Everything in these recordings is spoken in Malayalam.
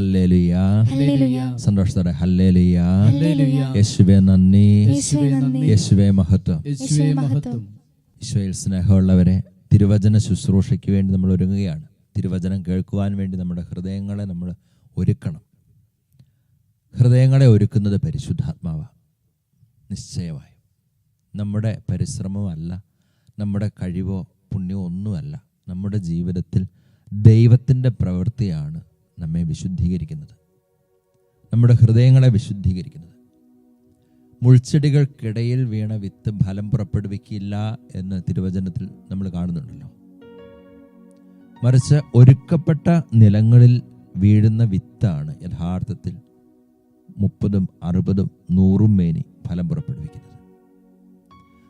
ഹല്ലേലൂയ. സന്തോഷത്തോടെ ഹല്ലേലൂയ. യേശുവേ നന്ദി, യേശുവേ മഹത്വം. ഈശോയിൽ സ്നേഹമുള്ളവരെ, തിരുവചന ശുശ്രൂഷയ്ക്ക് വേണ്ടി നമ്മൾ ഒരുങ്ങുകയാണ്. തിരുവചനം കേൾക്കുവാൻ വേണ്ടി നമ്മുടെ ഹൃദയങ്ങളെ നമ്മൾ ഒരുക്കണം. ഹൃദയങ്ങളെ ഒരുക്കുന്നത് പരിശുദ്ധാത്മാവാണ്. നിശ്ചയമായും നമ്മുടെ പരിശ്രമമല്ല, നമ്മുടെ കഴിവോ പുണ്യമോ ഒന്നുമല്ല. നമ്മുടെ ജീവിതത്തിൽ ദൈവത്തിൻ്റെ പ്രവൃത്തിയാണ് നമ്മെ വിശുദ്ധീകരിക്കുന്നത്, നമ്മുടെ ഹൃദയങ്ങളെ വിശുദ്ധീകരിക്കുന്നത്. മുൾച്ചെടികൾക്കിടയിൽ വീണ വിത്ത് ഫലം പുറപ്പെടുവിക്കില്ല എന്ന് തിരുവചനത്തിൽ നമ്മൾ കാണുന്നുണ്ടല്ലോ. മറിച്ച് ഒരുക്കപ്പെട്ട നിലങ്ങളിൽ വീഴുന്ന വിത്താണ് യഥാർത്ഥത്തിൽ 30, 60, 100 മേനി ഫലം പുറപ്പെടുവിക്കുന്നത്.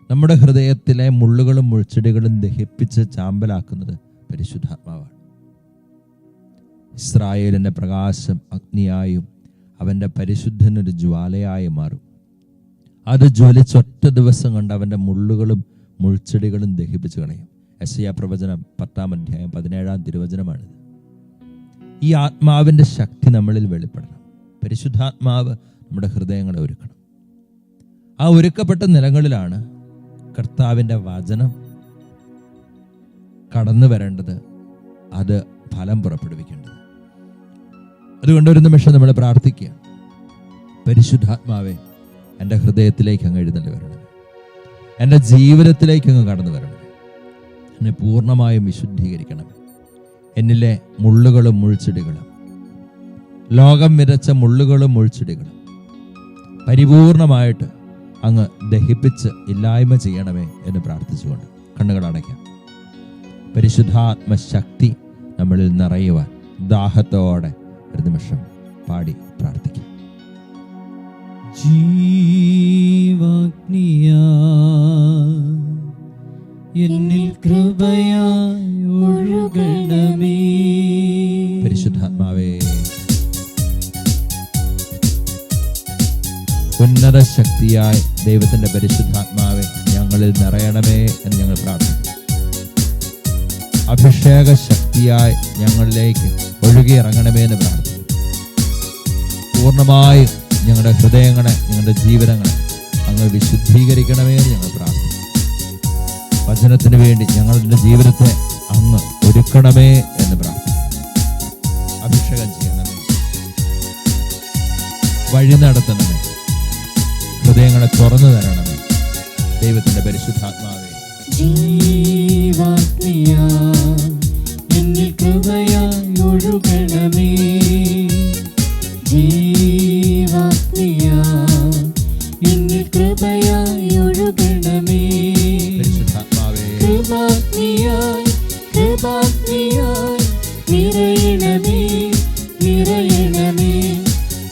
നമ്മുടെ ഹൃദയത്തിലെ മുള്ളുകളും മുൾച്ചെടികളും ദഹിപ്പിച്ച് ചാമ്പലാക്കുന്നത് പരിശുദ്ധാത്മാവാണ്. ഇസ്രായേലിൻ്റെ പ്രകാശം അഗ്നിയായും അവൻ്റെ പരിശുദ്ധനൊരു ജ്വാലയായി മാറും. അത് ജ്വലിച്ചൊറ്റ ദിവസം കൊണ്ട് അവൻ്റെ മുള്ളുകളും മുൾച്ചെടികളും ദഹിപ്പിച്ച് കളയും. യെശയ്യാ പ്രവചനം 10-ാം അധ്യായം 17-ാം തിരുവചനമാണിത്. ഈ ആത്മാവിൻ്റെ ശക്തി നമ്മളിൽ വെളിപ്പെടണം. പരിശുദ്ധാത്മാവ് നമ്മുടെ ഹൃദയങ്ങളെ ഒരുക്കണം. ആ ഒരുക്കപ്പെട്ട നിലങ്ങളിലാണ് കർത്താവിൻ്റെ വചനം കടന്നു വരേണ്ടത്, അത് ഫലം പുറപ്പെടുവിക്കേണ്ടത്. അതുകൊണ്ട് ഒരു നിമിഷം നമ്മൾ പ്രാർത്ഥിക്കുക. പരിശുദ്ധാത്മാവേ, എൻ്റെ ഹൃദയത്തിലേക്ക് അങ്ങ് എഴുന്നള്ളി വരണമേ, എൻ്റെ ജീവിതത്തിലേക്ക് അങ്ങ് കടന്നു വരണമേ, എന്നെ പൂർണ്ണമായും വിശുദ്ധീകരിക്കണമേ. എന്നിലെ മുള്ളുകളും മുൾച്ചെടികളും, ലോകം വിതച്ച മുള്ളുകളും മുൾച്ചെടികളും പരിപൂർണമായിട്ട് അങ്ങ് ദഹിപ്പിച്ച് ഇല്ലായ്മ ചെയ്യണമേ എന്ന് പ്രാർത്ഥിച്ചുകൊണ്ട് കണ്ണുകൾ അടയ്ക്കാം. പരിശുദ്ധാത്മശക്തി നമ്മളിൽ നിറയുവാൻ ദാഹത്തോടെ ഒരു നിമിഷം പാടി പ്രാർത്ഥിക്കാം. ജീവാഗ്നിയാ എന്നിൽ കൃപയായി ഒഴുകണമേ. പരിശുദ്ധാത്മാവേ, ഉന്നത ശക്തിയായി ദൈവത്തിന്റെ പരിശുദ്ധാത്മാവെ ഞങ്ങളിൽ നിറയണമേ എന്ന് ഞങ്ങൾ പ്രാർത്ഥിക്കുന്നു. അഭിഷേക ശക്തിയായി ഞങ്ങളിലേക്ക് ഒഴുകിയിറങ്ങണമേ എന്ന് പ്രാർത്ഥിക്കുന്നു. പൂർണ്ണമായും ഞങ്ങളുടെ ഹൃദയങ്ങളെ, ഞങ്ങളുടെ ജീവിതങ്ങളെ അങ്ങ് വിശുദ്ധീകരിക്കണമേ എന്ന് ഞങ്ങൾ പ്രാർത്ഥിക്കുന്നു. വചനത്തിന് വേണ്ടി ഞങ്ങളുടെ ജീവിതത്തെ അങ്ങ് ഒരുക്കണമേ എന്ന് പ്രാർത്ഥിക്കുന്നു. അഭിഷേകം ചെയ്യണമേ, വഴി നടത്തണമേ, ഹൃദയങ്ങളെ തുറന്നു തരണമേ. ദൈവത്തിന്റെ പരിശുദ്ധാത്മാവേ, ജീവാഗ്നിയാ എന്നിൽ കൃപയായി ഒഴുകണമേ. ജീവാഗ്നിയാ എന്നിൽ കൃപയായി ഒഴുകണമേ. പരിശുദ്ധാത്മാവേ, കൃപാഗ്നിയായി കൃപാഗ്നിയായി നിറയണമേ, നിറയണമേ.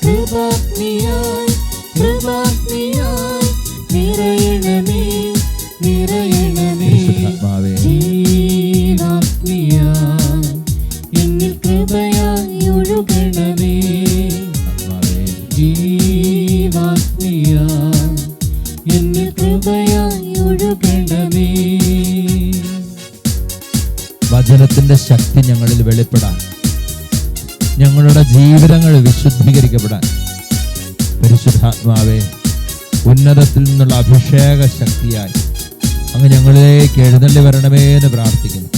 കൃപാഗ്നിയായി കൃപാഗ്നിയായി നിറയണമേ, നിറയണമേ. ജീവാഗ്നിയാ എന്നിൽ കൃപയായി ഒഴുകണമേ. ജീവാഗ്നിയാ എന്നിൽ കൃപയായി ഒഴുകണമേ. വചനത്തിന്റെ ശക്തി ഞങ്ങളിൽ വെളിപ്പെടാൻ, ഞങ്ങളുടെ ജീവിതങ്ങൾ വിശുദ്ധീകരിക്കപ്പെടാൻ പരിശുദ്ധാത്മാവേ, ഉന്നതത്തിൽ നിന്നുള്ള അഭിഷേക ശക്തിയായി അങ്ങ് ഞങ്ങളിലേക്ക് എഴുന്നള്ളി വരണമേ എന്ന് പ്രാർത്ഥിക്കുന്നു.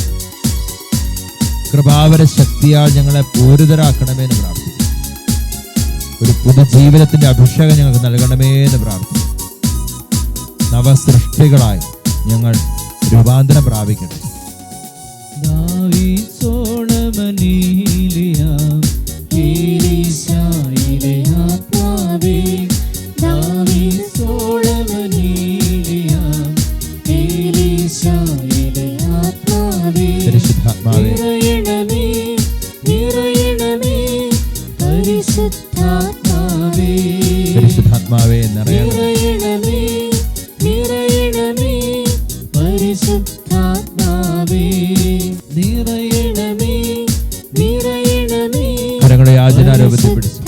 കൃപാവര ശക്തിയാൽ ഞങ്ങളെ പൂരിതരാക്കണമേ എന്ന് പ്രാർത്ഥിക്കുന്നു. ഒരു പുതുജീവിതത്തിന്റെ അഭിഷേകം ഞങ്ങൾക്ക് നൽകണമേ എന്ന് പ്രാർത്ഥിക്കുന്നു. നവസൃഷ്ടികളായി ഞങ്ങൾ രൂപാന്തരം പ്രാപിക്കട്ടെ. പരിശുദ്ധാത്മാവേ, പരിശുദ്ധാത്മാവേ നിറയണമേ, നിറയണമേ. പരിശുദ്ധാത്മാവേ നിറയണമേ, നിറയണമേ. കരങ്ങളെ യാചനാരൂപത്തിൽ പിടിച്ചു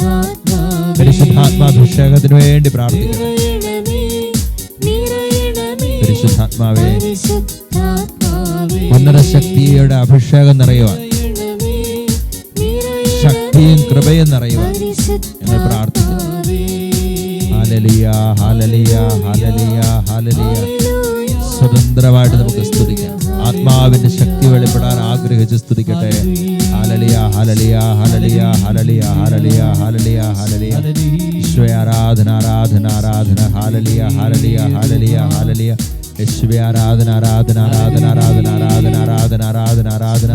പരിശുദ്ധാത്മാഭിഷേകത്തിന് വേണ്ടി പ്രാർത്ഥിക്കുന്നു. പരിശുദ്ധാത്മാവേ, ഉന്നത ശക്തിയുടെ അഭിഷേകം നിറയുവാൻ, ശക്തി ശക്തിയും കൃപയും നിറയുവാൻ ഞങ്ങൾ പ്രാർത്ഥിക്കുന്നു. ഹല്ലേലൂയ, ഹല്ലേലൂയ, ഹല്ലേലൂയ, ഹല്ലേലൂയ. സ്വതന്ത്രമായിട്ട് നമുക്ക് സ്തുതിക്കാം. ആത്മാവിന്റെ ശക്തി വെളിപ്പെടാൻ ആഗ്രഹിച്ച് സ്തുതിക്കട്ടെ. ഹല്ലേലൂയ, ഹല്ലേലൂയ, ഹല്ലേലൂയ, ഹല്ലേലൂയ, ഹല്ലേലൂയ, ഹല്ലേലൂയ, ഹല്ലേലൂയ. യേശുവേ ആരാധന, ആരാധന, ആരാധന. ഹല്ലേലൂയ, ഹല്ലേലൂയ, ഹല്ലേലൂയ, ഹല്ലേലൂയ. യേശുവേ ആരാധന, ആരാധന, ആരാധന, ആരാധന, ആരാധന, ആരാധന, ആരാധന, ആരാധന.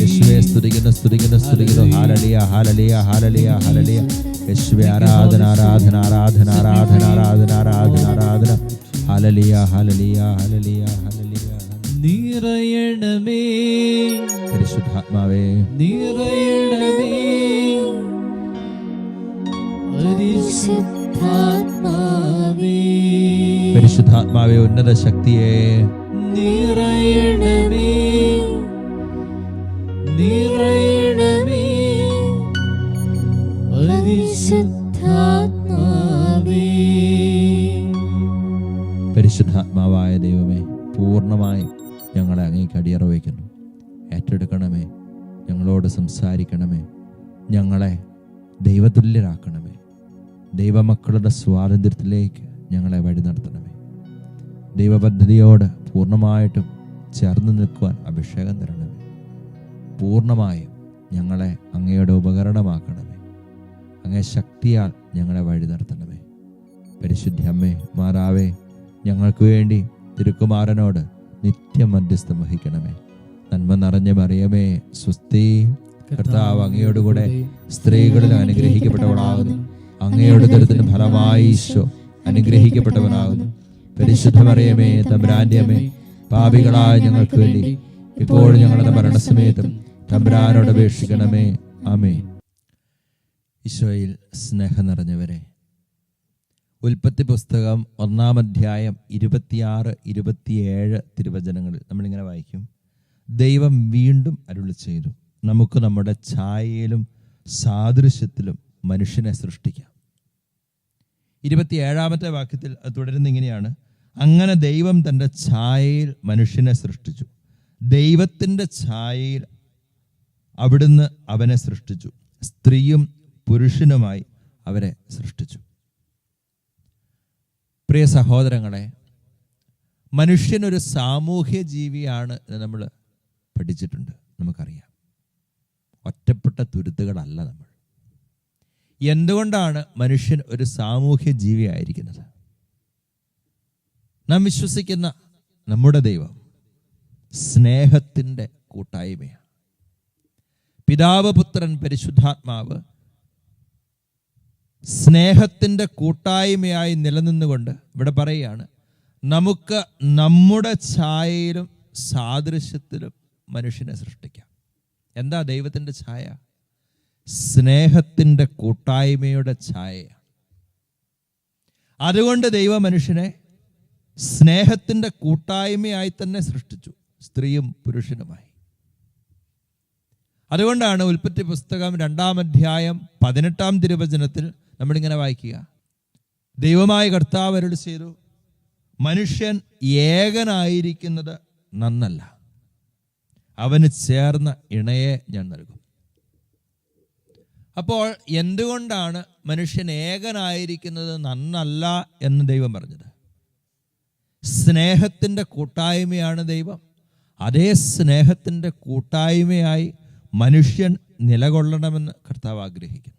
യേശുവേ സ്തുതിക്കുന്നു, സ്തുതിക്കുന്നു, സ്തുതിക്കുന്നു. ഹല്ലേലൂയ, ഹല്ലേലൂയ, ഹല്ലേലൂയ, ഹല്ലേലൂയ. യേശുവേ ആരാധന, ആരാധന, ആരാധന, ആരാധന, ആരാധന, ആരാധന, ആരാധന. ഹല്ലേലൂയ, ഹല്ലേലൂയ, ഹല്ലേലൂയ, ഹല്ലേലൂയ. നിറയണമേ പരിശുദ്ധാത്മാവേ, നിറയണമേ പരിശുദ്ധാത്മാവേ, പരിശുദ്ധാത്മാവേ, ഉന്നത ശക്തിയെ നിറയണമേ നിറയണമേ പരിശുദ്ധാത്മാവേ. പരിശുദ്ധാത്മാവായ ദൈവമേ, പൂർണ്ണമായി ഞങ്ങളെ അങ്ങേക്ക് അടിയറ വയ്ക്കുന്നു. ഏറ്റെടുക്കണമേ, ഞങ്ങളോട് സംസാരിക്കണമേ, ഞങ്ങളെ ദൈവതുല്യരാക്കണമേ, ദൈവമക്കളുടെ സ്വാതന്ത്ര്യത്തിലേക്ക് ഞങ്ങളെ വഴി നടത്തണമേ. ദൈവപദ്ധതിയോട് പൂർണ്ണമായിട്ടും ചേർന്ന് നിൽക്കുവാൻ അഭിഷേകം തരണമേ. പൂർണ്ണമായും ഞങ്ങളെ അങ്ങയുടെ ഉപകരണമാക്കണമേ. അങ്ങേ ശക്തിയാൽ ഞങ്ങളെ വഴി നടത്തണമേ. പരിശുദ്ധ അമ്മേ, മാതാവേ, ഞങ്ങൾക്ക് വേണ്ടി തിരുക്കുമാരനോട് നിത്യം മധ്യസ്ഥം വഹിക്കണമേ. നന്മ നിറഞ്ഞ മറിയമേ, സ്വസ്തി, കർത്താവ് അങ്ങയോടുകൂടെ സ്ത്രീകളിൽ അനുഗ്രഹിക്കപ്പെട്ടവളാകുന്നു. അങ്ങയുടെ ദുരിതത്തിന് ഫലമായി ഈശോ അനുഗ്രഹിക്കപ്പെട്ടവനാകുന്നു. പരിശുദ്ധ മറിയമേ, തമ്പുരാന്റെ അമ്മേ, പാപികളായ ഞങ്ങൾക്ക് വേണ്ടി ഇപ്പോഴും ഞങ്ങളുടെ മരണസമയത്തും തമ്പുരാനോട് അപേക്ഷിക്കണമേ. ആമേൻ. ഈശോയിൽ സ്നേഹം നിറഞ്ഞവരെ, ഉൽപ്പത്തി പുസ്തകം 1-ാം അധ്യായം 26-27 തിരുവചനങ്ങളിൽ നമ്മളിങ്ങനെ വായിക്കും. ദൈവം വീണ്ടും അരുളി ചെയ്തു, നമുക്ക് നമ്മുടെ ഛായയിലും സാദൃശ്യത്തിലും മനുഷ്യനെ സൃഷ്ടിക്കാം. 27-ാമത്തെ വാക്യത്തിൽ അത് തുടരുന്ന ഇങ്ങനെയാണ്: അങ്ങനെ ദൈവം തൻ്റെ ഛായയിൽ മനുഷ്യനെ സൃഷ്ടിച്ചു, ദൈവത്തിൻ്റെ ഛായയിൽ അവിടുന്ന് അവനെ സൃഷ്ടിച്ചു, സ്ത്രീയും പുരുഷനുമായി അവരെ സൃഷ്ടിച്ചു. പ്രിയ സഹോദരങ്ങളെ, മനുഷ്യനൊരു സാമൂഹ്യ ജീവിയാണ് എന്ന് നമ്മൾ പഠിച്ചിട്ടുണ്ട്, നമുക്കറിയാം. ഒറ്റപ്പെട്ട തുരുത്തുകളല്ല നമ്മൾ. എന്തുകൊണ്ടാണ് മനുഷ്യൻ ഒരു സാമൂഹ്യ ജീവിയായിരിക്കുന്നത്? നാം വിശ്വസിക്കുന്ന നമ്മുടെ ദൈവം സ്നേഹത്തിൻ്റെ കൂട്ടായ്മയാണ്. പിതാവ്, പുത്രൻ, പരിശുദ്ധാത്മാവ് സ്നേഹത്തിൻ്റെ കൂട്ടായ്മയായി നിലനിന്നുകൊണ്ട് ഇവിടെ പറയുകയാണ്, നമുക്ക് നമ്മുടെ ഛായയിലും സാദൃശ്യത്തിലും മനുഷ്യനെ സൃഷ്ടിക്കാം. എന്താ ദൈവത്തിൻ്റെ ഛായ? സ്നേഹത്തിൻ്റെ കൂട്ടായ്മയുടെ ഛായയാണ്. അതുകൊണ്ട് ദൈവ മനുഷ്യനെ സ്നേഹത്തിൻ്റെ കൂട്ടായ്മയായി തന്നെ സൃഷ്ടിച്ചു, സ്ത്രീയും പുരുഷനുമായി. അതുകൊണ്ടാണ് ഉൽപ്പത്തി പുസ്തകം 2-ാം അധ്യായം 18-ാം തിരുവചനത്തിൽ നമ്മളിങ്ങനെ വായിക്കുക: ദൈവമായ കർത്താവ് അരുളി ചെയ്തു, മനുഷ്യൻ ഏകനായിരിക്കുന്നത് നന്നല്ല, അവന് ചേർന്ന ഇണയെ ഞാൻ നൽകും. അപ്പോൾ എന്തുകൊണ്ടാണ് മനുഷ്യൻ ഏകനായിരിക്കുന്നത് നന്നല്ല എന്ന് ദൈവം പറഞ്ഞത്? സ്നേഹത്തിൻ്റെ കൂട്ടായ്മയാണ് ദൈവം. അതേ സ്നേഹത്തിൻ്റെ കൂട്ടായ്മയായി മനുഷ്യൻ നിലകൊള്ളണമെന്ന് കർത്താവ് ആഗ്രഹിക്കുന്നു.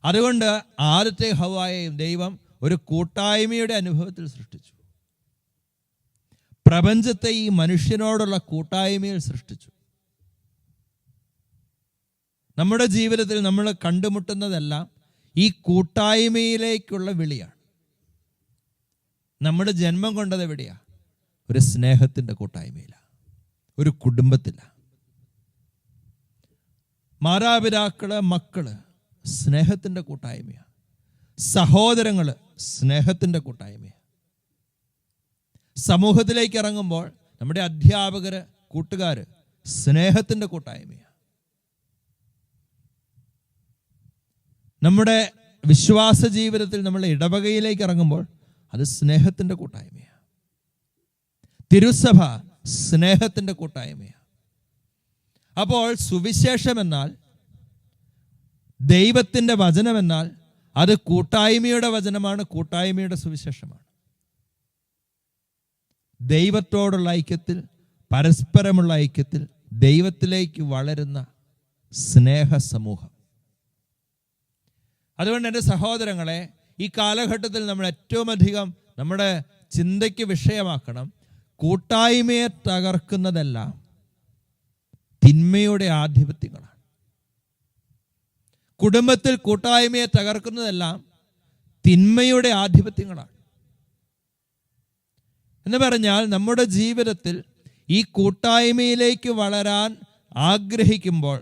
അതുകൊണ്ട് ആദ്യത്തെ ഹവ്വായെയും ദൈവം ഒരു കൂട്ടായ്മയുടെ അനുഭവത്തിൽ സൃഷ്ടിച്ചു. പ്രപഞ്ചത്തെ ഈ മനുഷ്യനോടുള്ള കൂട്ടായ്മയിൽ സൃഷ്ടിച്ചു. നമ്മുടെ ജീവിതത്തിൽ നമ്മൾ കണ്ടുമുട്ടുന്നതെല്ലാം ഈ കൂട്ടായ്മയിലേക്കുള്ള വിളിയാണ്. നമ്മുടെ ജന്മം കൊണ്ടത് എവിടെയാ? ഒരു സ്നേഹത്തിൻ്റെ കൂട്ടായ്മയിലാണ്, ഒരു കുടുംബത്തിലാണ്. മാതാപിതാക്കള്, മക്കള് സ്നേഹത്തിൻ്റെ കൂട്ടായ്മയാണ്. സഹോദരങ്ങള് സ്നേഹത്തിൻ്റെ കൂട്ടായ്മയാണ്. സമൂഹത്തിലേക്ക് ഇറങ്ങുമ്പോൾ നമ്മുടെ അധ്യാപകര്, കൂട്ടുകാര് സ്നേഹത്തിൻ്റെ കൂട്ടായ്മയാണ്. നമ്മുടെ വിശ്വാസ ജീവിതത്തിൽ നമ്മൾ ഇടവകയിലേക്ക് ഇറങ്ങുമ്പോൾ അത് സ്നേഹത്തിൻ്റെ കൂട്ടായ്മയാണ്. തിരുസഭ സ്നേഹത്തിൻ്റെ കൂട്ടായ്മയാണ്. അപ്പോൾ സുവിശേഷം എന്നാൽ ദൈവത്തിൻ്റെ വചനമെന്നാൽ അത് കൂട്ടായ്മയുടെ വചനമാണ്, കൂട്ടായ്മയുടെ സുവിശേഷമാണ്. ദൈവത്തോടുള്ള ഐക്യത്തിൽ, പരസ്പരമുള്ള ഐക്യത്തിൽ ദൈവത്തിലേക്ക് വളരുന്ന സ്നേഹ സമൂഹം. അതുകൊണ്ട് എൻ്റെ സഹോദരങ്ങളെ, ഈ കാലഘട്ടത്തിൽ നമ്മൾ ഏറ്റവും അധികം നമ്മുടെ ചിന്തയ്ക്ക് വിഷയമാക്കണം, കൂട്ടായ്മയെ തകർക്കുന്നതെല്ലാം തിന്മയുടെ ആധിപത്യങ്ങളാണ്. കുടുംബത്തിൽ കൂട്ടായ്മയെ തകർക്കുന്നതെല്ലാം തിന്മയുടെ ആധിപത്യങ്ങളാണ്. എന്ന് പറഞ്ഞാൽ നമ്മുടെ ജീവിതത്തിൽ ഈ കൂട്ടായ്മയിലേക്ക് വളരാൻ ആഗ്രഹിക്കുമ്പോൾ,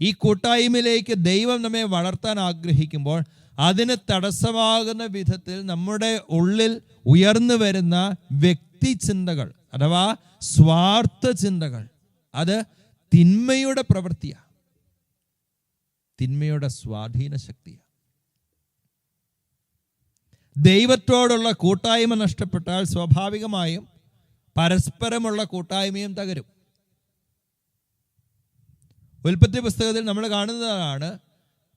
ഈ കൂട്ടായ്മയിലേക്ക് ദൈവം നമ്മെ വളർത്താൻ ആഗ്രഹിക്കുമ്പോൾ, അതിന് തടസ്സമാകുന്ന വിധത്തിൽ നമ്മുടെ ഉള്ളിൽ ഉയർന്നു വരുന്ന വ്യക്തി ചിന്തകൾ അഥവാ സ്വാർത്ഥ ചിന്തകൾ, അത് തിന്മയുടെ പ്രവൃത്തിയാണ്, തിന്മയുടെ സ്വാധീന ശക്തിയാണ്. ദൈവത്തോടുള്ള കൂട്ടായ്മ നഷ്ടപ്പെട്ടാൽ സ്വാഭാവികമായും പരസ്പരമുള്ള കൂട്ടായ്മയും തകരും. ഉൽപ്പത്തി പുസ്തകത്തിൽ നമ്മൾ കാണുന്നതാണ്,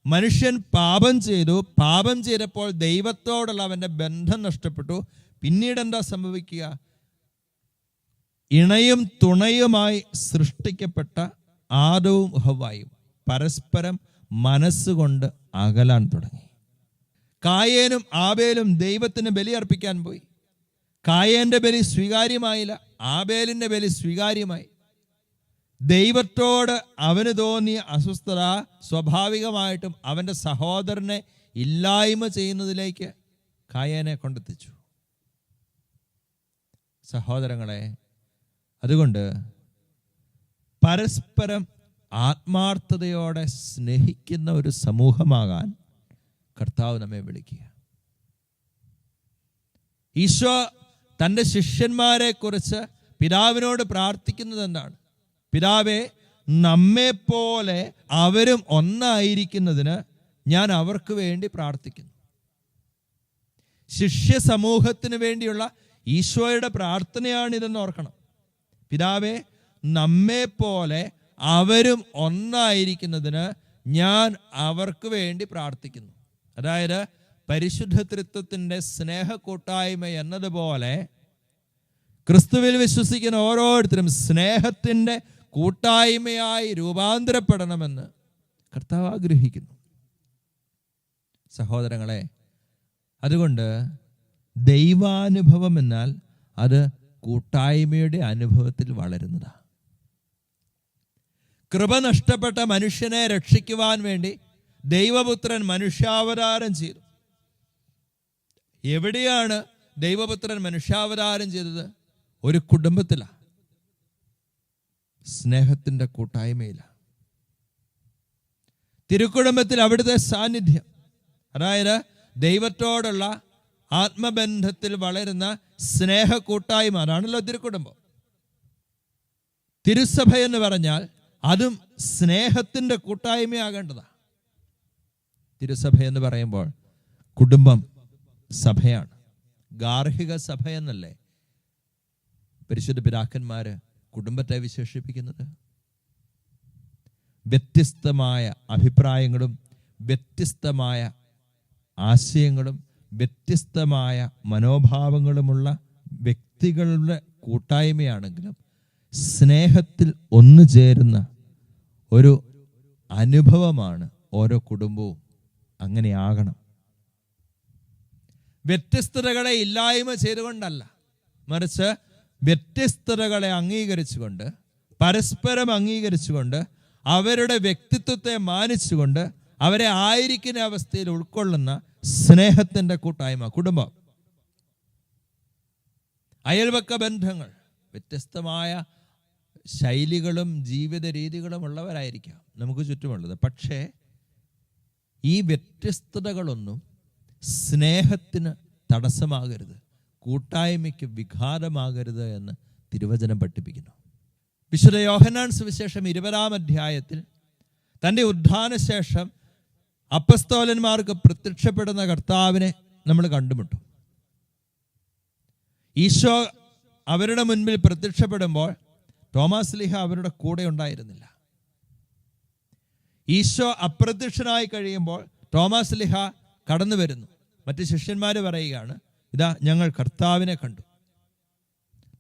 മനുഷ്യൻ പാപം ചെയ്തു, പാപം ചെയ്തപ്പോൾ ദൈവത്തോടുള്ള അവൻ്റെ ബന്ധം നഷ്ടപ്പെട്ടു. പിന്നീട് എന്താ സംഭവിക്കുക? ഇണയും തുണയുമായി സൃഷ്ടിക്കപ്പെട്ട ആദവും ഹവ്വായും പരസ്പരം മനസ്സുകൊണ്ട് അകലാൻ തുടങ്ങി. കായേനും ആബേലും ദൈവത്തിന് ബലി അർപ്പിക്കാൻ പോയി. കായേന്റെ ബലി സ്വീകാര്യമായില്ല, ആബേലിന്റെ ബലി സ്വീകാര്യമായി. ദൈവത്തോട് അവന് തോന്നിയ അസ്വസ്ഥത സ്വാഭാവികമായിട്ടും അവൻ്റെ സഹോദരനെ ഇല്ലായ്മ ചെയ്യുന്നതിലേക്ക് കായേനെ കൊണ്ടെത്തിച്ചു. സഹോദരങ്ങളെ, അതുകൊണ്ട് പരസ്പരം ആത്മാർത്ഥതയോടെ സ്നേഹിക്കുന്ന ഒരു സമൂഹമാകാൻ കർത്താവ് നമ്മെ വിളിക്കുക. ഈശോ തൻ്റെ ശിഷ്യന്മാരെ കുറിച്ച് പിതാവിനോട് പ്രാർത്ഥിക്കുന്നത് എന്താണ്? പിതാവേ, നമ്മെപ്പോലെ അവരും ഒന്നായിരിക്കുന്നതിന് ഞാൻ അവർക്ക് വേണ്ടി പ്രാർത്ഥിക്കുന്നു. ശിഷ്യ സമൂഹത്തിന് വേണ്ടിയുള്ള ഈശോയുടെ പ്രാർത്ഥനയാണിതെന്ന് ഓർക്കണം. പിതാവേ, നമ്മെപ്പോലെ അവരും ഒന്നായിരിക്കുന്നതിന് ഞാൻ അവർക്ക് വേണ്ടി പ്രാർത്ഥിക്കുന്നു. അതായത് പരിശുദ്ധ ത്രിത്വത്തിൻ്റെ സ്നേഹ കൂട്ടായ്മ എന്നതുപോലെ ക്രിസ്തുവിൽ വിശ്വസിക്കുന്ന ഓരോരുത്തരും സ്നേഹത്തിൻ്റെ കൂട്ടായ്മയായി രൂപാന്തരപ്പെടണമെന്ന് കർത്താവ് ആഗ്രഹിക്കുന്നു. സഹോദരങ്ങളെ, അതുകൊണ്ട് ദൈവാനുഭവം എന്നാൽ അത് കൂട്ടായ്മയുടെ അനുഭവത്തിൽ വളരുന്നതാണ്. കൃപ നഷ്ടപ്പെട്ട മനുഷ്യനെ രക്ഷിക്കുവാൻ വേണ്ടി ദൈവപുത്രൻ മനുഷ്യാവതാരം ചെയ്തു. എവിടെയാണ് ദൈവപുത്രൻ മനുഷ്യാവതാരം ചെയ്തത്? ഒരു കുടുംബത്തിലാണ്, സ്നേഹത്തിൻ്റെ കൂട്ടായ്മയിലാണ്. തിരുക്കുടുംബത്തിൽ അവിടുത്തെ സാന്നിധ്യം, അതായത് ദൈവത്തോടുള്ള ആത്മബന്ധത്തിൽ വളരുന്ന സ്നേഹ കൂട്ടായ്മ, അതാണല്ലോ തിരുക്കുടുംബം. തിരുസഭ എന്ന് പറഞ്ഞാൽ അതും സ്നേഹത്തിൻ്റെ കൂട്ടായ്മയാകേണ്ടതാണ്. തിരുസഭ എന്ന് പറയുമ്പോൾ കുടുംബം സഭയാണ്. ഗാർഹിക സഭ എന്നല്ലേ പരിശുദ്ധ പിതാക്കന്മാര് കുടുംബത്തെ വിശേഷിപ്പിക്കുന്നത്? വ്യത്യസ്തമായ അഭിപ്രായങ്ങളും വ്യത്യസ്തമായ ആശയങ്ങളും വ്യത്യസ്തമായ മനോഭാവങ്ങളുമുള്ള വ്യക്തികളുടെ കൂട്ടായ്മയാണെങ്കിലും സ്നേഹത്തിൽ ഒന്നു ചേരുന്ന ഒരു അനുഭവമാണ് ഓരോ കുടുംബവും. അങ്ങനെയാകണം. വ്യത്യസ്തതകളെ ഇല്ലായ്മ ചെയ്തുകൊണ്ടല്ല, മറിച്ച് വ്യത്യസ്തതകളെ അംഗീകരിച്ചുകൊണ്ട്, പരസ്പരം അംഗീകരിച്ചുകൊണ്ട്, അവരുടെ വ്യക്തിത്വത്തെ മാനിച്ചുകൊണ്ട് അവരെ ആയിരിക്കുന്ന അവസ്ഥയിൽ ഉൾക്കൊള്ളുന്ന സ്നേഹത്തിൻ്റെ കൂട്ടായ്മ കുടുംബം. അയൽവക്ക ബന്ധങ്ങൾ വ്യത്യസ്തമായ ശൈലികളും ജീവിത രീതികളും ഉള്ളവരായിരിക്കാം നമുക്ക് ചുറ്റുമുള്ളത്. പക്ഷേ ഈ വ്യത്യസ്തതകളൊന്നും സ്നേഹത്തിന് തടസ്സമാകരുത്, കൂട്ടായ്മയ്ക്ക് വിഘാതമാകരുത് എന്ന് തിരുവചനം പഠിപ്പിക്കുന്നു. വിശുദ്ധ യോഹന്നാൻ സുവിശേഷം 20-ാം അധ്യായത്തിൽ തൻ്റെ ഉത്ഥാനശേഷം അപ്പസ്തോലന്മാർക്ക് പ്രത്യക്ഷപ്പെടുന്ന കർത്താവിനെ നമ്മൾ കണ്ടുമുട്ടും. ഈശോ അവരുടെ മുൻപിൽ പ്രത്യക്ഷപ്പെടുമ്പോൾ തോമാസ് ലീഹ അവരുടെ കൂടെ ഉണ്ടായിരുന്നില്ല. ഈശോ അപ്രത്യക്ഷനായി കഴിയുമ്പോൾ തോമാസ് ലീഹ കടന്നു വരുന്നു. മറ്റ് ശിഷ്യന്മാർ പറയുകയാണ്, ഇതാ ഞങ്ങൾ കർത്താവിനെ കണ്ടു.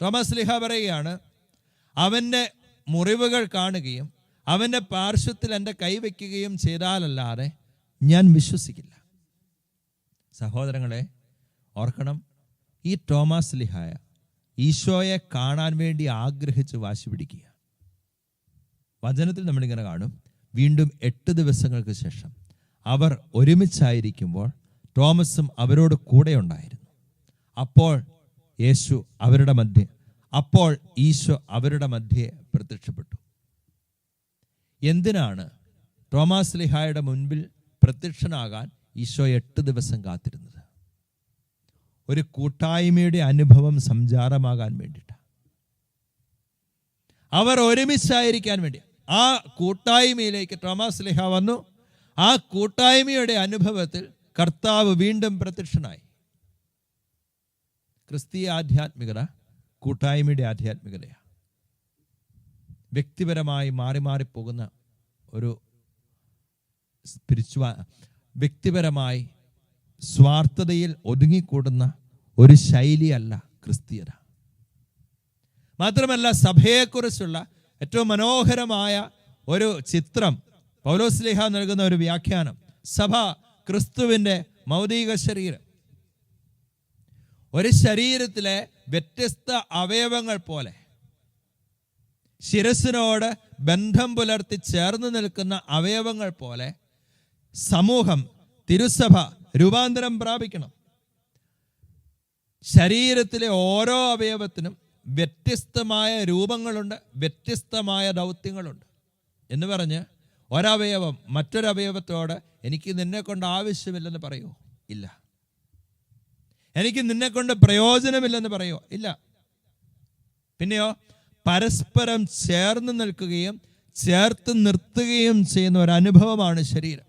തോമാസ് ലീഹ പറയുകയാണ്, അവൻ്റെ മുറിവുകൾ കാണുകയും അവൻ്റെ പാർശ്വത്തിൽ എൻ്റെ കൈവയ്ക്കുകയും ചെയ്താലല്ലാതെ ഞാൻ വിശ്വസിക്കില്ല. സഹോദരങ്ങളെ ഓർക്കണം, ഈ തോമാസ് ലീഹായ ഈശോയെ കാണാൻ വേണ്ടി ആഗ്രഹിച്ച് വാശി പിടിക്കുക. വചനത്തിൽ നമ്മളിങ്ങനെ കാണും, വീണ്ടും 8 ദിവസങ്ങൾക്ക് ശേഷം അവർ ഒരുമിച്ചായിരിക്കുമ്പോൾ തോമസും അവരോട് കൂടെ ഉണ്ടായിരുന്നു. അപ്പോൾ ഈശോ അവരുടെ മധ്യേ പ്രത്യക്ഷപ്പെട്ടു. എന്തിനാണ് തോമാസ് ലീഹായുടെ മുൻപിൽ പ്രത്യക്ഷനാകാൻ ഈശോ 8 ദിവസം കാത്തിരുന്നത്? ഒരു കൂട്ടായ്മയുടെ അനുഭവം സംജാതമാകാൻ വേണ്ടിയിട്ടാണ്. അവർ ഒരുമിച്ചായിരിക്കാൻ വേണ്ടി ആ കൂട്ടായ്മയിലേക്ക് തോമാസ് ലീഹ വന്നു. ആ കൂട്ടായ്മയുടെ അനുഭവത്തിൽ കർത്താവ് വീണ്ടും പ്രത്യക്ഷനായി. ക്രിസ്തീയ ആധ്യാത്മികത കൂട്ടായ്മയുടെ ആധ്യാത്മികതയാണ്. വ്യക്തിപരമായി മാറി മാറിപ്പോകുന്ന ഒരു വ്യക്തിപരമായി സ്വാർത്ഥതയിൽ ഒതുങ്ങിക്കൂടുന്ന ഒരു ശൈലിയല്ല ക്രിസ്തീയത. മാത്രമല്ല, സഭയെക്കുറിച്ചുള്ള ഏറ്റവും മനോഹരമായ ഒരു ചിത്രം പൗലോസ് ലീഹ നൽകുന്ന ഒരു വ്യാഖ്യാനം, സഭ ക്രിസ്തുവിൻ്റെ മൗലിക ശരീരം. ഒരു ശരീരത്തിലെ വ്യത്യസ്ത അവയവങ്ങൾ പോലെ ശിരസിനോട് ബന്ധം പുലർത്തി ചേർന്ന് നിൽക്കുന്ന അവയവങ്ങൾ പോലെ സമൂഹം, തിരുസഭ രൂപാന്തരം പ്രാപിക്കണം. ശരീരത്തിലെ ഓരോ അവയവത്തിനും വ്യത്യസ്തമായ രൂപങ്ങളുണ്ട്, വ്യത്യസ്തമായ ദൗത്യങ്ങളുണ്ട് എന്ന് പറഞ്ഞ് ഒരവയവം മറ്റൊരവയവത്തോട് എനിക്ക് നിന്നെ കൊണ്ട് ആവശ്യമില്ലെന്ന് പറയുമോ? ഇല്ല. എനിക്ക് നിന്നെ കൊണ്ട് പ്രയോജനമില്ലെന്ന് പറയുമോ? ഇല്ല. പിന്നെയോ പരസ്പരം ചേർന്ന് നിൽക്കുകയും ചേർത്ത് നിർത്തുകയും ചെയ്യുന്ന ഒരു അനുഭവമാണ് ശരീരം.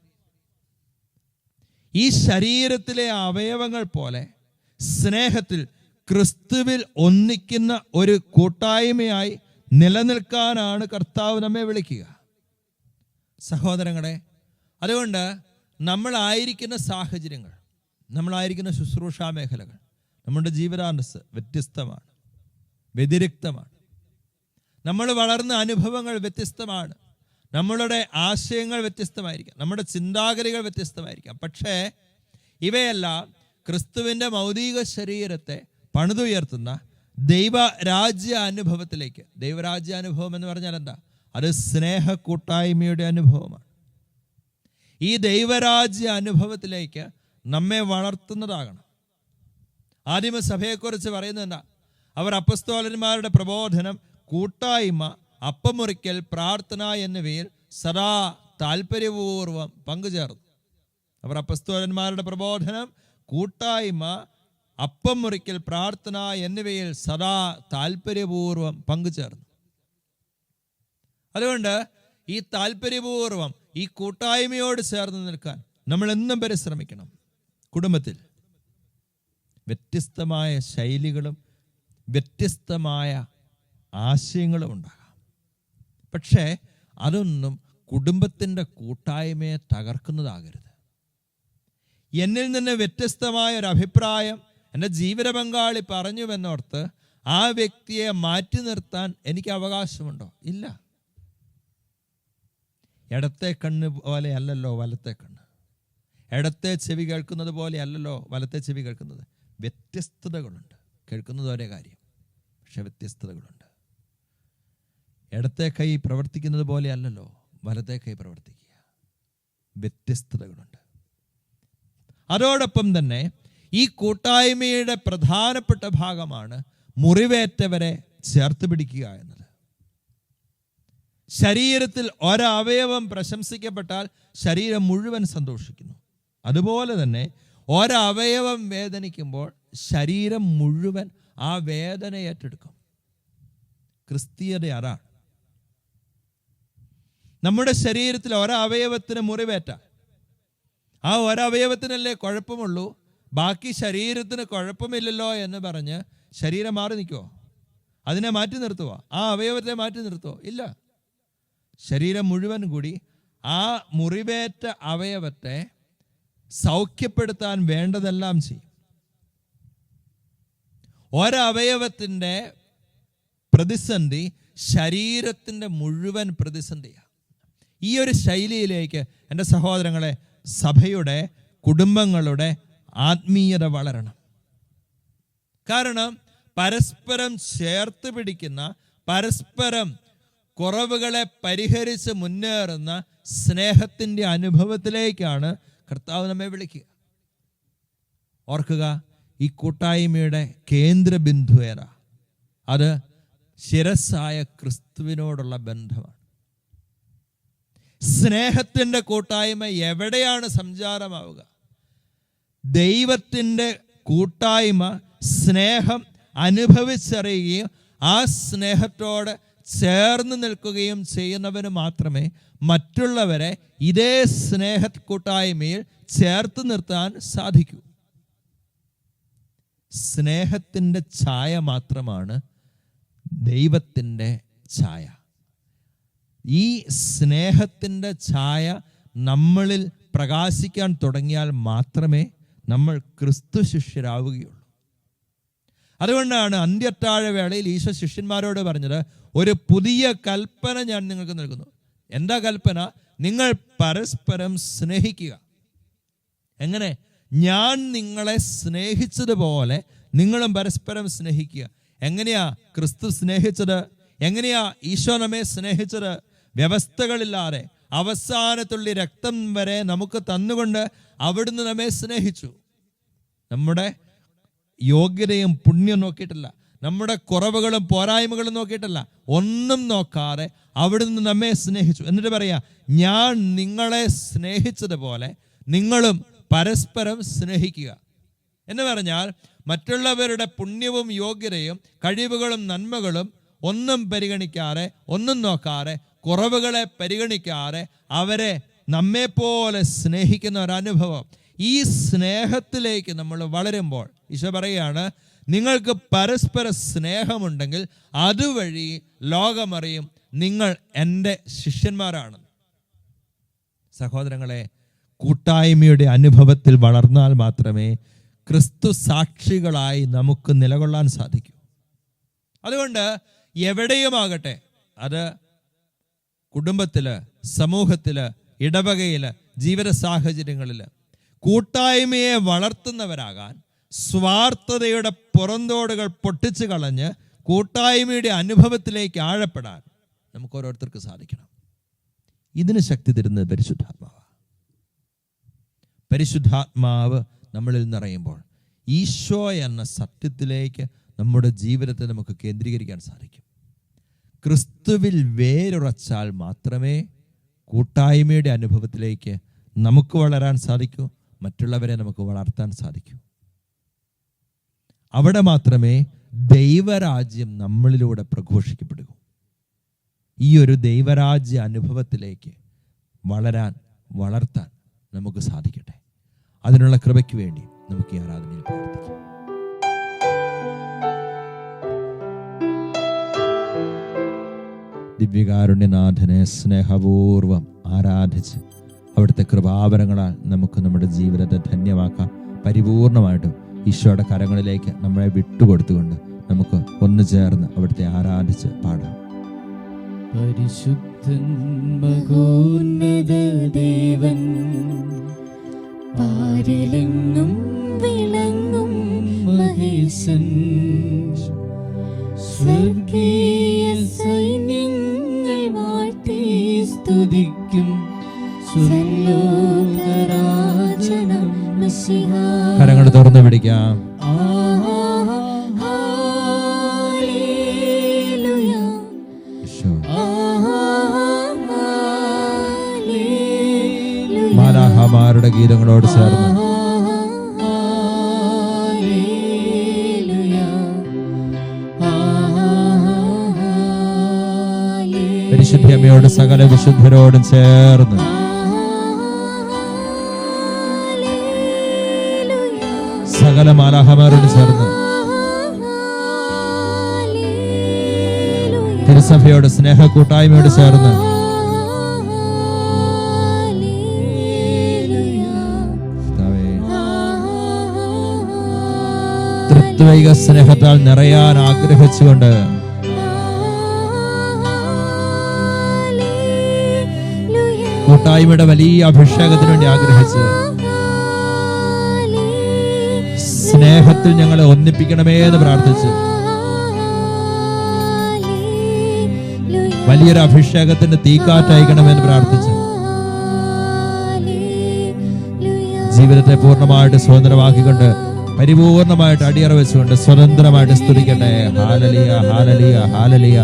ഈ ശരീരത്തിലെ അവയവങ്ങൾ പോലെ സ്നേഹത്തിൽ ക്രിസ്തുവിൽ ഒന്നിക്കുന്ന ഒരു കൂട്ടായ്മയായി നിലനിൽക്കാനാണ് കർത്താവ് നമ്മെ വിളിക്കുക. സഹോദരങ്ങളെ, അതുകൊണ്ട് നമ്മളായിരിക്കുന്ന സാഹചര്യങ്ങൾ, നമ്മളായിരിക്കുന്ന ശുശ്രൂഷാ മേഖലകൾ, നമ്മുടെ ജീവിതാന്തസ് വ്യത്യസ്തമാണ്, വ്യതിരിക്തമാണ്. നമ്മൾ വളർന്ന അനുഭവങ്ങൾ വ്യത്യസ്തമാണ്, നമ്മളുടെ ആശയങ്ങൾ വ്യത്യസ്തമായിരിക്കാം, നമ്മുടെ ചിന്താഗതികൾ വ്യത്യസ്തമായിരിക്കാം. പക്ഷേ ഇവയെല്ലാം ക്രിസ്തുവിൻ്റെ മൗലിക ശരീരത്തെ പണിതുയർത്തുന്ന ദൈവരാജ്യ അനുഭവത്തിലേക്ക്. ദൈവരാജ്യ അനുഭവം എന്ന് പറഞ്ഞാൽ എന്താ? അത് സ്നേഹ കൂട്ടായ്മയുടെ അനുഭവമാണ്. ഈ ദൈവരാജ്യ അനുഭവത്തിലേക്ക് നമ്മെ വളർത്തുന്നതാകണം. ആദിമസഭയെക്കുറിച്ച് പറയുന്നത് എന്താ? അവർ അപ്പസ്തോലന്മാരുടെ പ്രബോധനം, കൂട്ടായ്മ, അപ്പം മുറിക്കൽ, പ്രാർത്ഥന എന്നിവയിൽ സദാ താല്പര്യപൂർവ്വം പങ്കുചേർന്നു. അവർ അപ്പസ്തോലന്മാരുടെ പ്രബോധനം, കൂട്ടായ്മ, അപ്പം മുറിക്കൽ, പ്രാർത്ഥന എന്നിവയിൽ സദാ താല്പര്യപൂർവ്വം പങ്കുചേർന്നു. അതുകൊണ്ട് ഈ താല്പര്യപൂർവ്വം ഈ കൂട്ടായ്മയോട് ചേർന്ന് നിൽക്കാൻ നമ്മൾ എന്നും പരിശ്രമിക്കണം. കുടുംബത്തിൽ വ്യത്യസ്തമായ ശൈലികളും വ്യത്യസ്തമായ ആശയങ്ങളും ഉണ്ടാകാം. പക്ഷേ അതൊന്നും കുടുംബത്തിൻ്റെ കൂട്ടായ്മയെ തകർക്കുന്നതാകരുത്. എന്നിൽ നിന്ന് വ്യത്യസ്തമായ ഒരു അഭിപ്രായം എൻ്റെ ജീവിത പങ്കാളി പറഞ്ഞുവെന്നോർത്ത് ആ വ്യക്തിയെ മാറ്റി നിർത്താൻ എനിക്ക് അവകാശമുണ്ടോ? ഇല്ല. ഇടത്തെ കണ്ണ് പോലെ അല്ലല്ലോ വലത്തെ കണ്ണ്, ഇടത്തെ ചെവി കേൾക്കുന്നത് പോലെ അല്ലല്ലോ വലത്തെ ചെവി കേൾക്കുന്നത്. വ്യത്യസ്തതകളുണ്ട്. കേൾക്കുന്നത് ഒരേ കാര്യം, പക്ഷെ വ്യത്യസ്തതകളുണ്ട്. ഇടത്തെ കൈ പ്രവർത്തിക്കുന്നത് പോലെ അല്ലല്ലോ വലത്തെ കൈ പ്രവർത്തിക്കുക. വ്യത്യസ്തതകളുണ്ട്. അതോടൊപ്പം തന്നെ ഈ കൂട്ടായ്മയുടെ പ്രധാനപ്പെട്ട ഭാഗമാണ് മുറിവേറ്റവരെ ചേർത്ത് പിടിക്കുക എന്നത്. ശരീരത്തിൽ ഒരവയവം പ്രശംസിക്കപ്പെട്ടാൽ ശരീരം മുഴുവൻ സന്തോഷിക്കുന്നു. അതുപോലെ തന്നെ ഒരവയവം വേദനിക്കുമ്പോൾ ശരീരം മുഴുവൻ ആ വേദന ഏറ്റെടുക്കും. ക്രിസ്തീയത അതാണ്. നമ്മുടെ ശരീരത്തിൽ ഒരവയവത്തിന് മുറിവേറ്റ ആ ഒരവയവത്തിനല്ലേ കുഴപ്പമുള്ളൂ, ബാക്കി ശരീരത്തിന് കുഴപ്പമില്ലല്ലോ എന്ന് പറഞ്ഞ് ശരീരം മാറി നിൽക്കുമോ? അതിനെ മാറ്റി നിർത്തുമോ? ആ അവയവത്തെ മാറ്റി നിർത്തുമോ? ഇല്ല. ശരീരം മുഴുവൻ കൂടി ആ മുറിവേറ്റ അവയവത്തെ സൗഖ്യപ്പെടുത്താൻ വേണ്ടതെല്ലാം ചെയ്യും. ഒരവയവത്തിൻ്റെ പ്രതിസന്ധി ശരീരത്തിൻ്റെ മുഴുവൻ പ്രതിസന്ധിയാണ്. ഈ ഒരു ശൈലിയിലേക്ക് എൻ്റെ സഹോദരങ്ങളെ, സഭയുടെ, കുടുംബങ്ങളുടെ ആത്മീയത വളരണം. കാരണം പരസ്പരം ചേർത്ത് പിടിക്കുന്ന, പരസ്പരം കുറവുകളെ പരിഹരിച്ച് മുന്നേറുന്ന സ്നേഹത്തിൻ്റെ അനുഭവത്തിലേക്കാണ് കർത്താവ് നമ്മെ വിളിക്കുക. ഓർക്കുക, ഈ കൂട്ടായ്മയുടെ കേന്ദ്ര ബിന്ദു ഏതാ? അത് ശിരസ്സായ ക്രിസ്തുവിനോടുള്ള ബന്ധമാണ്. സ്നേഹത്തിൻ്റെ കൂട്ടായ്മ എവിടെയാണ് സംചാരമാവുക? ദൈവത്തിൻ്റെ കൂട്ടായ്മ സ്നേഹം അനുഭവിച്ചറിയുകയും ആ സ്നേഹത്തോട് ചേർന്ന് നിൽക്കുകയും ചെയ്യുന്നവന് മാത്രമേ മറ്റുള്ളവരെ ഇതേ സ്നേഹ കൂട്ടായ്മയിൽ ചേർത്ത് നിർത്താൻ സാധിക്കൂ. സ്നേഹത്തിൻ്റെ ഛായ മാത്രമാണ് ദൈവത്തിൻ്റെ ഛായ. ഈ സ്നേഹത്തിൻ്റെ ഛായ നമ്മളിൽ പ്രകാശിക്കാൻ തുടങ്ങിയാൽ മാത്രമേ നമ്മൾ ക്രിസ്തു ശിഷ്യരാവുകയുള്ളൂ. അതുകൊണ്ടാണ് അന്ത്യത്താഴ വേളയിൽ ഈശോ ശിഷ്യന്മാരോട് പറഞ്ഞത്, ഒരു പുതിയ കൽപ്പന ഞാൻ നിങ്ങൾക്ക് നൽകുന്നു. എന്താ കൽപ്പന? നിങ്ങൾ പരസ്പരം സ്നേഹിക്കുക. എങ്ങനെ? ഞാൻ നിങ്ങളെ സ്നേഹിച്ചതുപോലെ നിങ്ങളും പരസ്പരം സ്നേഹിക്കുക. എങ്ങനെയാ ക്രിസ്തു സ്നേഹിച്ചത്? എങ്ങനെയാ ഈശോ നമ്മെ സ്നേഹിച്ചത്? വ്യവസ്ഥകളില്ലാതെ അവസാനത്തുള്ളി രക്തം വരെ നമുക്ക് തന്നുകൊണ്ട് അവിടുന്ന് നമ്മെ സ്നേഹിച്ചു. നമ്മുടെ യോഗ്യതയും പുണ്യം നോക്കിയിട്ടില്ല, നമ്മുടെ കുറവുകളും പോരായ്മകളും നോക്കിയിട്ടില്ല, ഒന്നും നോക്കാതെ അവിടുന്ന് നമ്മെ സ്നേഹിച്ചു. എന്നിട്ട് പറയാ, ഞാൻ നിങ്ങളെ സ്നേഹിച്ചതുപോലെ നിങ്ങളും പരസ്പരം സ്നേഹിക്കുക. എന്ന് പറഞ്ഞാൽ മറ്റുള്ളവരുടെ പുണ്യവും യോഗ്യതയും കഴിവുകളും നന്മകളും ഒന്നും പരിഗണിക്കാതെ, ഒന്നും നോക്കാതെ, കുറവുകളെ പരിഗണിക്കാതെ അവരെ നമ്മെപ്പോലെ സ്നേഹിക്കുന്ന ഒരനുഭവം. ഈ സ്നേഹത്തിലേക്ക് നമ്മൾ വളരുമ്പോൾ ഈശോ പറയുകയാണ്, നിങ്ങൾക്ക് പരസ്പര സ്നേഹമുണ്ടെങ്കിൽ അതുവഴി ലോകമറിയും നിങ്ങൾ എൻ്റെ ശിഷ്യന്മാരാണ്. സഹോദരങ്ങളെ, കൂട്ടായ്മയുടെ അനുഭവത്തിൽ വളർന്നാൽ മാത്രമേ ക്രിസ്തു സാക്ഷികളായി നമുക്ക് നിലകൊള്ളാൻ സാധിക്കൂ. അതുകൊണ്ട് എവിടെയുമാകട്ടെ, അത് കുടുംബത്തില്, സമൂഹത്തില്, ഇടവകയില്, ജീവിത സാഹചര്യങ്ങളില് കൂട്ടായ്മയെ വളർത്തുന്നവരാകാൻ, സ്വാർത്ഥതയുടെ പുറന്തോടുകൾ പൊട്ടിച്ചു കളഞ്ഞ് കൂട്ടായ്മയുടെ അനുഭവത്തിലേക്ക് ആഴപ്പെടാൻ നമുക്ക് ഓരോരുത്തർക്ക് സാധിക്കണം. ഇതിന് ശക്തി തരുന്നത് പരിശുദ്ധാത്മാവ്. പരിശുദ്ധാത്മാവ് നമ്മളിൽ നിറയുമ്പോൾ ഈശോ എന്ന സത്യത്തിലേക്ക് നമ്മുടെ ജീവിതത്തെ നമുക്ക് കേന്ദ്രീകരിക്കാൻ സാധിക്കും. ക്രിസ്തുവിൽ വേരുറച്ചാൽ മാത്രമേ കൂട്ടായ്മയുടെ അനുഭവത്തിലേക്ക് നമുക്ക് വളരാൻ സാധിക്കൂ, മറ്റുള്ളവരെ നമുക്ക് വളർത്താൻ സാധിക്കൂ. അവിടെ മാത്രമേ ദൈവരാജ്യം നമ്മളിലൂടെ പ്രഘോഷിക്കപ്പെടൂ. ഈ ഒരു ദൈവരാജ്യ അനുഭവത്തിലേക്ക് വളർത്താൻ നമുക്ക് സാധിക്കട്ടെ. അതിനുള്ള കൃപയ്ക്ക് വേണ്ടി നമുക്ക് ഈ ആരാധനയിൽ പ്രാർത്ഥിക്കാം. ദിവ്യകാരുണ്യനാഥനെ സ്നേഹപൂർവം ആരാധിച്ച് അവിടുത്തെ കൃപാവരങ്ങളാൽ നമുക്ക് നമ്മുടെ ജീവിതത്തെ ധന്യമാക്കാം. പരിപൂർണമായിട്ടും ഈശോയുടെ കരങ്ങളിലേക്ക് നമ്മളെ വിട്ടുകൊടുത്തുകൊണ്ട് നമുക്ക് ഒന്നു ചേർന്ന് അവിടുത്തെ ആരാധിച്ച് പാടാം. പരിശുദ്ധൻ മഹോന്നത ദേവൻ, പാരിലെങ്ങും വിളങ്ങും മഹേശൻ, സ്വർഗീയ സൈന്യങ്ങൾ വാഴ്ത്തി സ്തുതിക്കും സ്വർലോകരാജനം മിശിഹാ. കരങ്ങൾ തുറന്നു പിടിക്കാം. മാലാഖമാരുടെ ഗീതങ്ങളോട് ചേർന്ന് പരിശുദ്ധമ്മയോട് സകല വിശുദ്ധരോടും ചേർന്ന് സകല മാലാഖമാരോട് ചേർന്ന് തിരുസഭയോട് സ്നേഹ കൂട്ടായ്മയോട് ചേർന്ന് തൃത്വൈക സ്നേഹത്താൽ നിറയാൻ ആഗ്രഹിച്ചുകൊണ്ട് കൂട്ടായ്മയുടെ വലിയ അഭിഷേകത്തിന് വേണ്ടി ആഗ്രഹിച്ച് സ്നേഹത്തിൽ ഞങ്ങളെ ഒന്നിപ്പിക്കണമേ എന്ന് പ്രാർത്ഥിച്ച് വലിയൊരു അഭിഷേകത്തിന്റെ തീക്കാറ്റയക്കണമെന്ന് പ്രാർത്ഥിച്ച് ജീവിതത്തെ പൂർണ്ണമായിട്ട് സ്വതന്ത്രമാക്കിക്കൊണ്ട് പരിപൂർണമായിട്ട് അടിയറ വെച്ചുകൊണ്ട് സ്വതന്ത്രമായിട്ട് സ്തുതിക്കട്ടെ. ഹാലലിയ ഹാലലിയ ഹാലലിയ.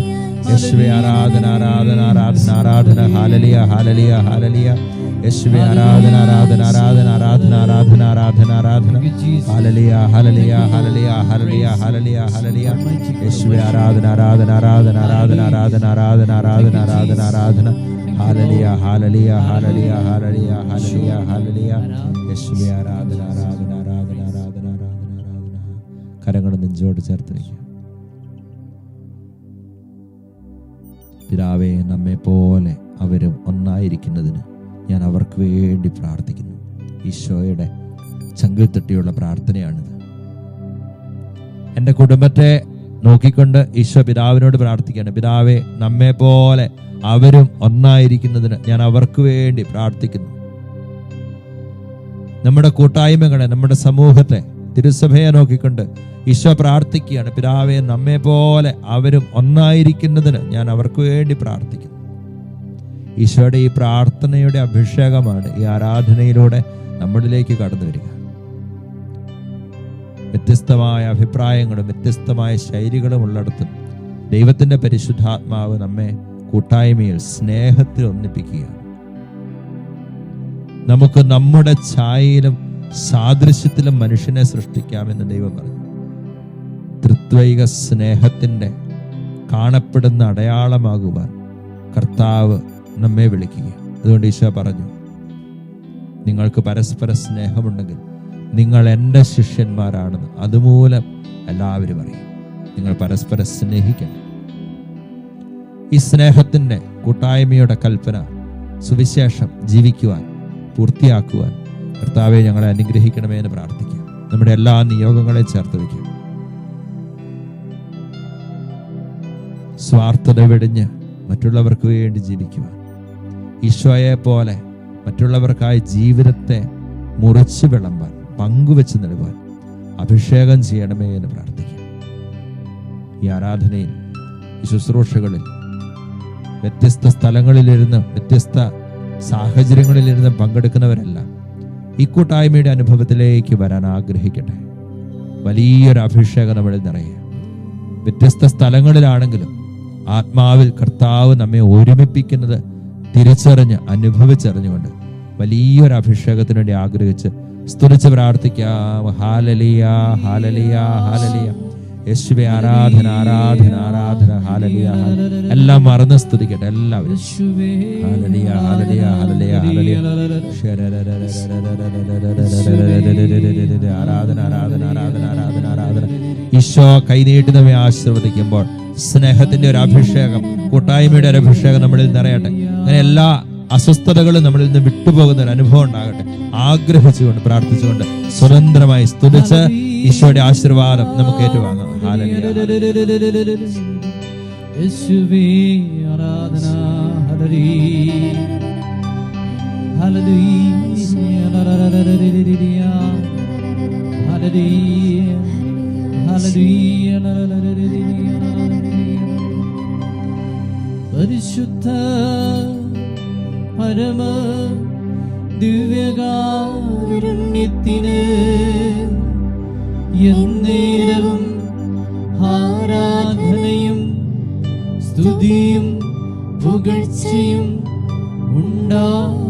യേശുവേ ആരാധന ആരാധന ആരാധന ആരാധന. ഹാലലിയ ഹാലലിയ ഹാലലിയ. യേശുവേ ആരാധന ആരാധന ആരാധന ആരാധന ആരാധന ആരാധന ആരാധന. ഹാലലിയ ഹാലലിയ ഹാലലിയ ഹാലലിയ ഹാലലിയ ഹാലലിയ. യേശുവേ ആരാധന ആരാധന ആരാധന ആരാധന ആരാധന ആരാധന ആരാധന ആരാധന ആരാധന. ഹാലലിയ ഹാലലിയ ഹാലലിയ ഹാലലിയ ഹാലലിയ ഹാലലിയ. യേശുവേ ആരാധന ആരാധന ആരാധന ആരാധന ആരാധന ആരാധന. കരങ്ങൾ നെഞ്ചോട് ചേർത്ത് വയ്ക്കുക. പിതാവേ, നമ്മെ പോലെ അവരും ഒന്നായിരിക്കുന്നതിന് ഞാൻ അവർക്ക് വേണ്ടി പ്രാർത്ഥിക്കുന്നു. ഈശോയുടെ ചങ്കിൽ തട്ടിയുള്ള പ്രാർത്ഥനയാണിത്. എൻ്റെ കുടുംബത്തെ നോക്കിക്കൊണ്ട് ഈശോ പിതാവിനോട് പ്രാർത്ഥിക്കുകയാണ്. പിതാവേ, നമ്മെ പോലെ അവരും ഒന്നായിരിക്കുന്നതിന് ഞാൻ അവർക്ക് വേണ്ടി പ്രാർത്ഥിക്കുന്നു. നമ്മുടെ കൂട്ടായ്മകളെ, നമ്മുടെ സമൂഹത്തെ, തിരുസഭയെ നോക്കിക്കൊണ്ട് ഈശോ പ്രാർത്ഥിക്കുകയാണ്. പിതാവേ, നമ്മെ പോലെ അവരും ഒന്നായിരിക്കുന്നതിന് ഞാൻ അവർക്ക് വേണ്ടി പ്രാർത്ഥിക്കുന്നു. ഈശോയുടെ ഈ പ്രാർത്ഥനയുടെ അഭിഷേകമാണ് ഈ ആരാധനയിലൂടെ നമ്മളിലേക്ക് കടന്നു വരിക. വ്യത്യസ്തമായ അഭിപ്രായങ്ങളും വ്യത്യസ്തമായ ശൈലികളും ഉള്ളിടത്തും ദൈവത്തിന്റെ പരിശുദ്ധാത്മാവ് നമ്മെ കൂട്ടായ്മയിൽ സ്നേഹത്തിൽ ഒന്നിപ്പിക്കുകയാണ്. നമുക്ക് നമ്മുടെ ഛായയിലും സാദൃശ്യത്തിലും മനുഷ്യനെ സൃഷ്ടിക്കാമെന്ന് ദൈവം പറഞ്ഞു. തൃത്വൈക സ്നേഹത്തിന്റെ കാണപ്പെടുന്ന അടയാളമാകുവാൻ കർത്താവ് നമ്മെ വിളിക്കുക. അതുകൊണ്ട് ഈശോ പറഞ്ഞു, നിങ്ങൾക്ക് പരസ്പര സ്നേഹമുണ്ടെങ്കിൽ നിങ്ങൾ എൻ്റെ ശിഷ്യന്മാരാണെന്ന് അതുമൂലം എല്ലാവരും അറിയും. നിങ്ങൾ പരസ്പരം സ്നേഹിക്കണം. ഈ സ്നേഹത്തിന്റെ കൂട്ടായ്മയുടെ കൽപ്പന സുവിശേഷം ജീവിക്കുവാൻ, പൂർത്തിയാക്കുവാൻ കർത്താവെ ഞങ്ങളെ അനുഗ്രഹിക്കണമേ എന്ന് പ്രാർത്ഥിക്കുക. നമ്മുടെ എല്ലാ നിയോഗങ്ങളെ ചേർത്ത് വയ്ക്കുക. സ്വാർത്ഥത വെടിഞ്ഞ് മറ്റുള്ളവർക്ക് വേണ്ടി ജീവിക്കുവാൻ, ഈശോയെ പോലെ മറ്റുള്ളവർക്കായി ജീവിതത്തെ മുറിച്ചു വിളമ്പാൻ, പങ്കുവെച്ച് നൽകുവാൻ അഭിഷേകം ചെയ്യണമേ എന്ന് പ്രാർത്ഥിക്കുക. ഈ ആരാധനയിൽ, ഈ ശുശ്രൂഷകളിൽ വ്യത്യസ്ത സ്ഥലങ്ങളിലിരുന്ന്, വ്യത്യസ്ത സാഹചര്യങ്ങളിലിരുന്ന് പങ്കെടുക്കുന്നവരെല്ലാം ഈ കൂട്ടായ്മയുടെ അനുഭവത്തിലേക്ക് വരാൻ ആഗ്രഹിക്കട്ടെ. വലിയൊരു അഭിഷേകം നമ്മളിൽ നിറയുക. വ്യത്യസ്ത സ്ഥലങ്ങളിലാണെങ്കിലും ആത്മാവിൽ കർത്താവ് നമ്മെ ഒരുമിപ്പിക്കുന്നത് തിരിച്ചറിഞ്ഞ്, അനുഭവിച്ചറിഞ്ഞുകൊണ്ട് വലിയൊരു അഭിഷേകത്തിന് വേണ്ടി ആഗ്രഹിച്ച് സ്തുതിച്ച് പ്രാർത്ഥിക്കാം. ഹാലലിയ ഹാലലിയ ഹാലലിയ. യേശുവേ ആരാധന ആരാധന ആരാധന. ഹാലലിയ. എല്ലാം മറന്ന് സ്തുതിക്കട്ടെ എല്ലാവരും. ഹാലലിയ ഹാലലിയ ഹാലലിയ ഹാലലിയ. ആരാധന ആരാധന ആരാധന ആരാധന ആരാധന. ഈശോ കൈനീട്ടി നമ്മെ ആശീർവദിക്കുമ്പോൾ സ്നേഹത്തിന്റെ ഒരു അഭിഷേകം, കൂട്ടായ്മയുടെ ഒരു അഭിഷേകം നമ്മളിൽ നിറയട്ടെ. അങ്ങനെ എല്ലാ അസ്വസ്ഥതകളും നമ്മളിൽ നിന്ന് വിട്ടുപോകുന്ന ഒരു അനുഭവം ഉണ്ടാകട്ടെ. ആഗ്രഹിച്ചുകൊണ്ട്, പ്രാർത്ഥിച്ചുകൊണ്ട്, സ്വതന്ത്രമായി സ്തുതിച്ച് ഈശോയുടെ ആശീർവാദം നമുക്ക് ഏറ്റുവാങ്ങാം. ഹാലലിയ. യേശുവേ ആരാധന. ഹല്ലേലൂയ ഹല്ലേലൂയ ഹല്ലേലൂയ ഹല്ലേലൂയ. പരിശുദ്ധ പരമ ദിവ്യകാരുണ്യത്തിന് എന്നേരവും ആരാധനയും സ്തുതിയും പുകഴ്ചയും ഉണ്ടായിരിക്കട്ടെ.